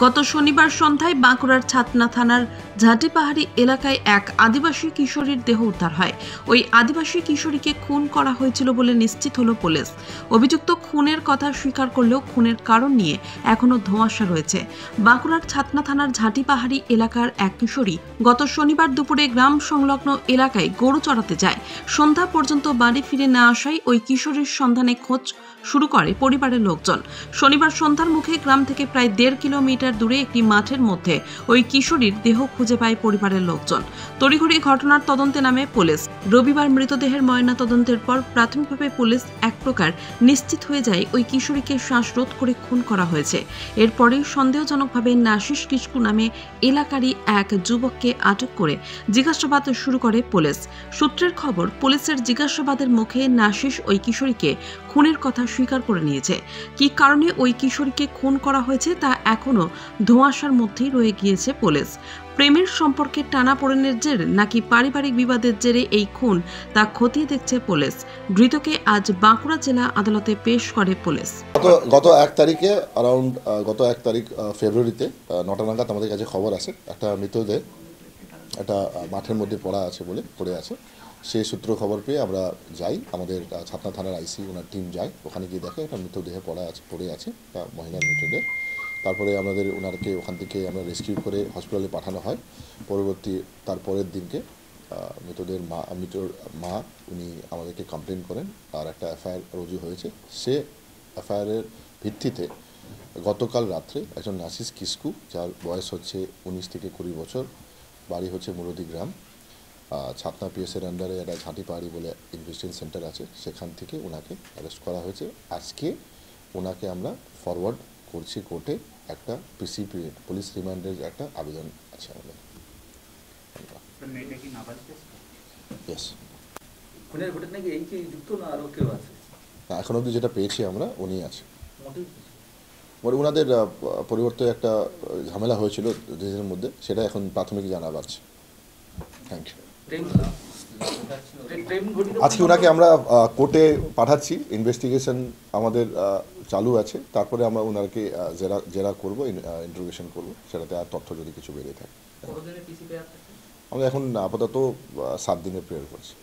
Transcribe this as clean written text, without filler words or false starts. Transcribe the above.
গত শনিবার সন্ধ্যায় বাঁকুড়ার ছাতনা থানার ঝাটিপাহাড়ি এলাকায় এক আদিবাসী কিশোরীর দেহ উদ্ধার হয়। ওই আদিবাসী কিশোরীকে খুন করা হয়েছিল বলে নিশ্চিত হলো পুলিশ। অভিযুক্ত খুনের কথা স্বীকার করলেও খুনের কারণ নিয়ে এখনো ধোঁয়াশা রয়েছে। বাঁকুড়ার ছাতনা থানার ঝাটিপাহাড়ি এলাকার এক কিশোরী গত শনিবার দুপুরে গ্রাম সংলগ্ন এলাকায় গরু চড়াতে যায়। সন্ধ্যা পর্যন্ত বাড়ি ফিরে না আসায় ওই কিশোরীর সন্ধানে খোঁজ শুরু করে পরিবারের লোকজন। শনিবার সন্ধ্যার মুখে গ্রাম থেকে প্রায় 1.5 কিলোমিটার দূরে একটি মাঠের মধ্যে ওই কিশোরীর দেহ খুঁজে পায় পরিবারের লোকজন। তড়িঘড়ি ঘটনার তদন্তে নামে পুলিশ। রবিবার মৃতদেহের ময়না তদন্তের পর প্রাথমিকভাবে পুলিশ এক প্রকার নিশ্চিত হয়ে যায় ওই কিশোরীকে শ্বাসরোধ করে খুন করা হয়েছে। এরপরেই সন্দেহজনকভাবে নাশিস কিস্কু নামে এলাকারই এক যুবককে আটক করে জিজ্ঞাসাবাদ শুরু করে পুলিশ। সূত্রের খবর, পুলিশের জিজ্ঞাসাবাদের মুখে নাশিস ওই কিশোরীকে খুনের কথা স্বীকার করে নিয়েছে। কী কারণে ওই কিশোরীকে খুন করা হয়েছে তা এখনো ধোঁয়াশার মধ্যেই রয়ে গিয়েছে পুলিশ। প্রেমের সম্পর্কে টানাপোড়েনের জের নাকি পারিবারিক বিবাদের জেরে এই খুন তা খতিয়ে দেখছে পুলিশ। ধৃতকে আজ বাঁকুড়া জেলা আদালতে পেশ করে পুলিশ। গত 1 তারিখে গত 1 তারিখ ফেব্রুয়ারিতে 9টা নাগাদ আমাদের কাছে খবর আসে একটা মৃতদেহ একটা মাঠের মধ্যে পড়ে আছে। সেই সূত্র খবর পেয়ে আমরা যাই, আমাদের ছাতনা থানার আইসি ওনার টিম যায়, ওখানে গিয়ে দেখে একটা মৃতদেহ পড়ে আছে একটা মহিলার মৃতদেহ। তারপরে আমাদের ওনারকে ওখান থেকে আমরা রেস্কিউ করে হসপিটালে পাঠানো হয়। তারপরের দিনকে মৃতদের মা উনি আমাদেরকে কমপ্লেন করেন আর একটা এফআইআর রুজু হয়েছে। সে এফআইআরের ভিত্তিতে গতকাল রাত্রে একজন নাশিস কিস্কু, যার বয়স হচ্ছে 19 থেকে 20 বছর, বাড়ি হচ্ছে মুরদি গ্রাম, ছাতনা পিএসের আন্ডারে একটা ঝাঁটিপাহাড়ি বলে ইনভেস্টিগেশন সেন্টার আছে, সেখান থেকে ওনাকে অ্যারেস্ট করা হয়েছে। আজকে ওনাকে আমরা ফরওয়ার্ড করছি কোর্টে, একটা পিসিপি পুলিশ রিমান্ডের একটা আবেদন আছে আমাদের। এখন অবধি যেটা পেয়েছি আমরা, উনি আছে। ওনাদের পরিবর্তে একটা ঝামেলা হয়েছিল দুজনের মধ্যে, সেটা এখন প্রাথমিক জানা যাচ্ছে। Thank you. আজকে ওনাকে আমরা কোর্টে পাঠাচ্ছি, ইনভেস্টিগেশন আমাদের চালু আছে। তারপরে আমরা ওনাকে জেরা করবো, ইন্টারোগেশন করবো, সেটাতে আর তথ্য যদি কিছু বেরিয়ে থাকে। আমরা এখন আপাতত 7 দিনের প্রেয়ার করছি।